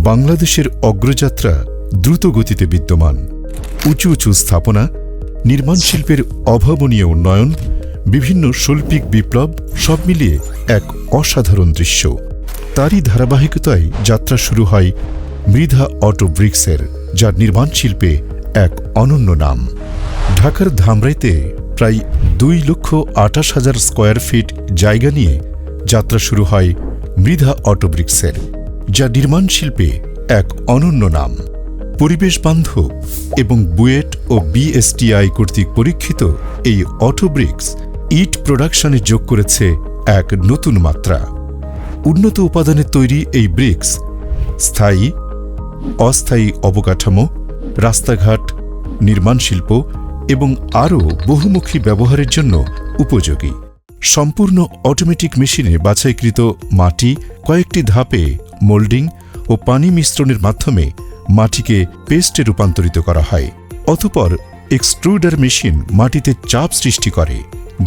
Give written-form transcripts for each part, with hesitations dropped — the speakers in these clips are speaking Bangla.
বাংলাদেশের অগ্রযাত্রা দ্রুত গতিতে বিদ্যমান। উঁচু উঁচু স্থাপনা, নির্মাণ শিল্পের অভাবনীয় উন্নয়ন, বিভিন্ন শৈল্পিক বিপ্লব সব মিলিয়ে এক অসাধারণ দৃশ্য। তারই ধারাবাহিকতায় যাত্রা শুরু হয় মৃধা অটো ব্রিক্সের, যার নির্মাণ শিল্পে এক অনন্য নাম। ঢাকার ধামরাইতে প্রায় 2,28,000 স্কয়ার ফিট জায়গা নিয়ে যাত্রা শুরু হয় মৃধা অটো ব্রিক্সের, যা নির্মাণ শিল্পে এক অনন্য নাম। পরিবেশ বান্ধব এবং বুয়েট ও বিএসটিআই কর্তৃক পরীক্ষিত এই অটো ব্রিক্স ইট প্রোডাকশনে যোগ করেছে এক নতুন মাত্রা। উন্নত উপাদানে তৈরি এই ব্রিক্স স্থায়ী, অস্থায়ী অবকাঠামো, রাস্তাঘাট, নির্মাণ শিল্প এবং আরও বহুমুখী ব্যবহারের জন্য উপযোগী। সম্পূর্ণ অটোমেটিক মেশিনে বাছাইকৃত মাটি কয়েকটি ধাপে মোল্ডিং ও পানি মিশ্রণের মাধ্যমে মাটিকে পেস্টে রূপান্তরিত করা হয়। অতঃপর এক্সট্রুডার মেশিন মাটিতে চাপ সৃষ্টি করে,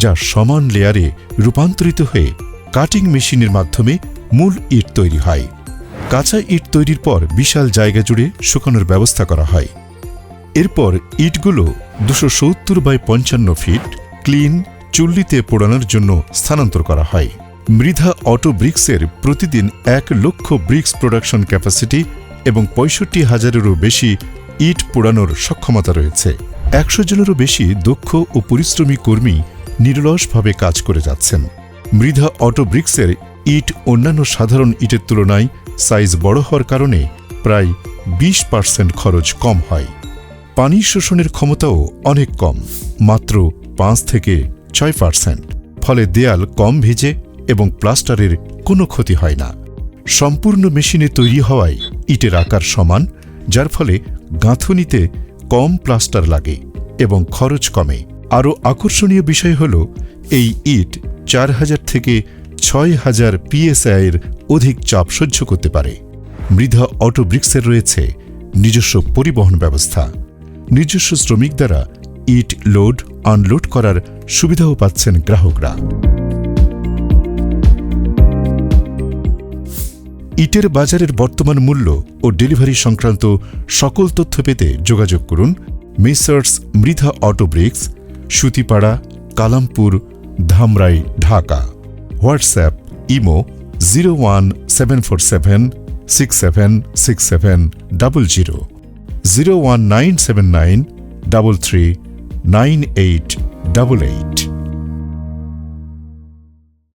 যা সমান লেয়ারে রূপান্তরিত হয়ে কাটিং মেশিনের মাধ্যমে মূল ইট তৈরি হয়। কাঁচা ইট তৈরির পর বিশাল জায়গা জুড়ে শুকানোর ব্যবস্থা করা হয়। এরপর ইটগুলো 270x55 ফিট ক্লিন চুল্লিতে পোড়ানোর জন্য স্থানান্তর করা হয়। মৃধা অটো ব্রিক্সের প্রতিদিন 1 লক্ষ ব্রিক্স প্রোডাকশন ক্যাপাসিটি এবং 65,000-এরও বেশি ইট পোড়ানোর সক্ষমতা রয়েছে। 100 জনেরও বেশি দক্ষ ও পরিশ্রমী কর্মী নিরলসভাবে কাজ করে যাচ্ছেন। মৃধা অটো ব্রিক্সের ইট অন্যান্য সাধারণ ইটের তুলনায় সাইজ বড় হওয়ার কারণে প্রায় 20% খরচ কম হয়। পানি শোষণের ক্ষমতাও অনেক কম, মাত্র 5 থেকে 6%। ফলে দেয়াল কম ভিজে এবং প্লাস্টারের কোনো ক্ষতি হয় না। সম্পূর্ণ মেশিনে তৈরি হওয়ায় ইটের আকার সমান, যার ফলে গাঁথুনিতে কম প্লাস্টার লাগে এবং খরচ কমে। আরও আকর্ষণীয় বিষয় হল এই ইট 4,000 থেকে 6,000 PSI এর অধিক চাপ সহ্য করতে পারে। মৃধা অটো ব্রিক্সের রয়েছে নিজস্ব পরিবহন ব্যবস্থা। নিজস্ব শ্রমিক দ্বারা ইট লোড আনলোড করার সুবিধাও পাচ্ছেন গ্রাহকরা। ইটের বাজারের বর্তমান মূল্য ও ডেলিভারি সংক্রান্ত সকল তথ্য পেতে যোগাযোগ করুন Messrs Mridha auto bricks, Sutipara, Kalampur, Dhamrai, Dhaka. WhatsApp, imo 01747676700, 01979339888।